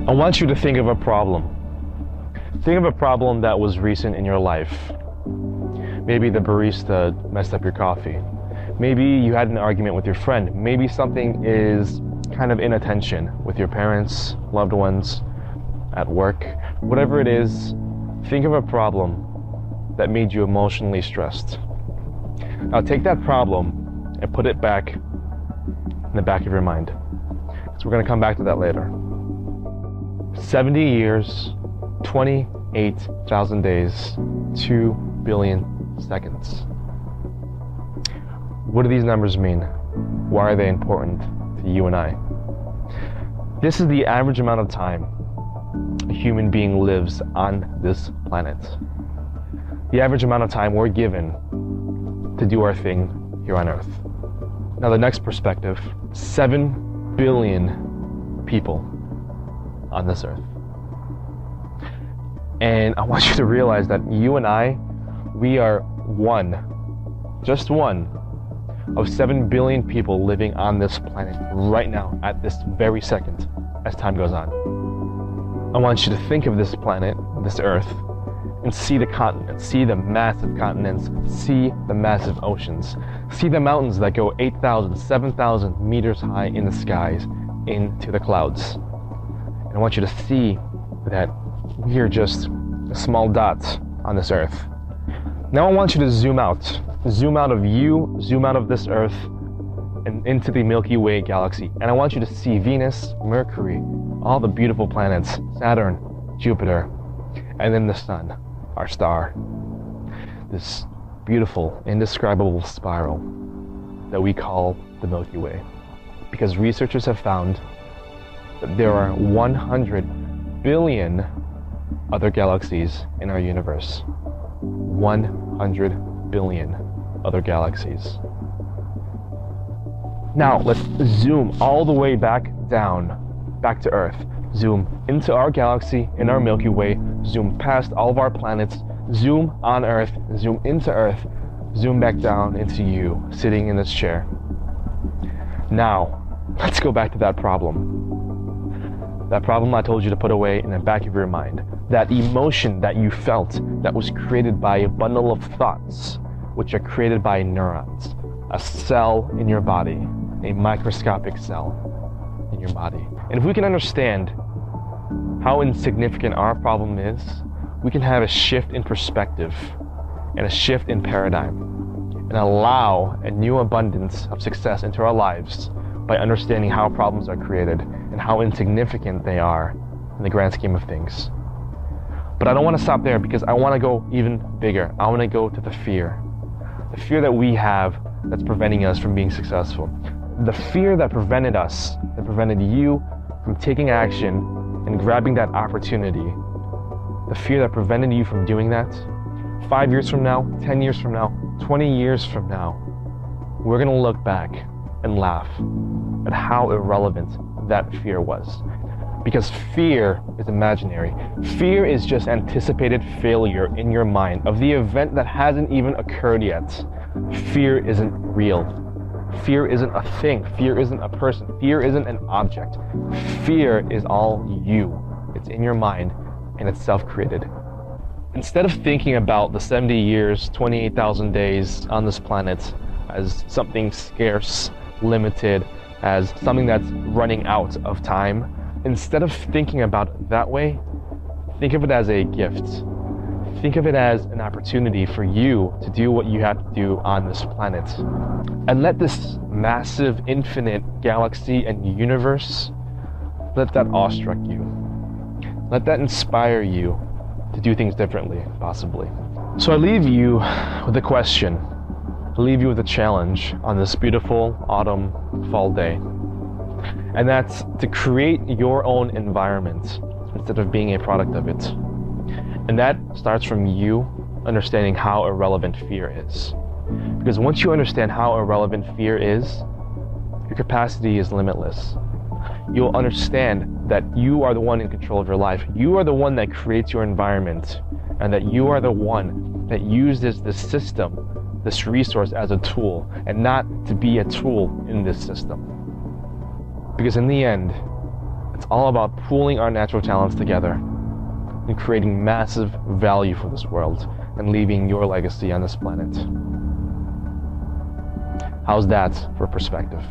I want you to think of a problem. Think of a problem that was recent in your life. Maybe the barista messed up your coffee. Maybe you had an argument with your friend. Maybe something is kind of inattention with your parents, loved ones, at work. Whatever it is, think of a problem that made you emotionally stressed. Now take that problem and put it back in the back of your mind. So we're going to come back to that later. 70 years, 28,000 days, 2 billion seconds. What do these numbers mean? Why are they important to you and I? This is the average amount of time a human being lives on this planet. The average amount of time we're given to do our thing here on Earth. Now the next perspective, 7 billion people on this Earth. And I want you to realize that you and I, we are one, just one, of 7 billion people living on this planet right now, at this very second, as time goes on. I want you to think of this planet, this Earth, and see the continents, see the massive continents, see the massive oceans, see the mountains that go 8,000, 7,000 meters high in the skies into the clouds. And I want you to see that we are just a small dot on this Earth. Now I want you to zoom out of you, zoom out of this Earth, and into the Milky Way galaxy. And I want you to see Venus, Mercury, all the beautiful planets, Saturn, Jupiter, and then the sun, our star. This beautiful, indescribable spiral that we call the Milky Way. Because researchers have found that there are 100 billion other galaxies in our universe. 100 billion other galaxies. Now let's zoom all the way back down, back to Earth. Zoom into our galaxy, in our Milky Way, zoom past all of our planets, zoom on Earth, zoom into Earth, zoom back down into you, sitting in this chair. Now, let's go back to that problem. That problem I told you to put away in the back of your mind. That emotion that you felt that was created by a bundle of thoughts, which are created by neurons, a cell in your body, a microscopic cell in your body. And if we can understand how insignificant our problem is, we can have a shift in perspective and a shift in paradigm and allow a new abundance of success into our lives by understanding how problems are created and how insignificant they are in the grand scheme of things. But I don't want to stop there, because I want to go even bigger. I want to go to the fear that we have that's preventing us from being successful. The fear that prevented us, that prevented you from taking action and grabbing that opportunity. The fear that prevented you from doing that. 5 years from now, 10 years from now, 20 years from now, we're going to look back and laugh at how irrelevant that fear was. Because fear is imaginary. Fear is just anticipated failure in your mind of the event that hasn't even occurred yet. Fear isn't real. Fear isn't a thing. Fear isn't a person. Fear isn't an object. Fear is all you. It's in your mind, and it's self-created. Instead of thinking about the 70 years, 28,000 days on this planet as something scarce, limited, as something that's running out of time, instead of thinking about it that way, think of it as a gift. Think of it as an opportunity for you to do what you have to do on this planet. And let this massive, infinite galaxy and universe, let that awestruck you. Let that inspire you to do things differently, possibly. So I leave you with a question. I leave you with a challenge on this beautiful autumn, fall day. And that's to create your own environment instead of being a product of it. And that starts from you understanding how irrelevant fear is. Because once you understand how irrelevant fear is, your capacity is limitless. You'll understand that you are the one in control of your life. You are the one that creates your environment, and that you are the one that uses this system, this resource as a tool, and not to be a tool in this system. Because in the end, It's all about pooling our natural talents together and creating massive value for this world and leaving your legacy on this planet. How's that for perspective?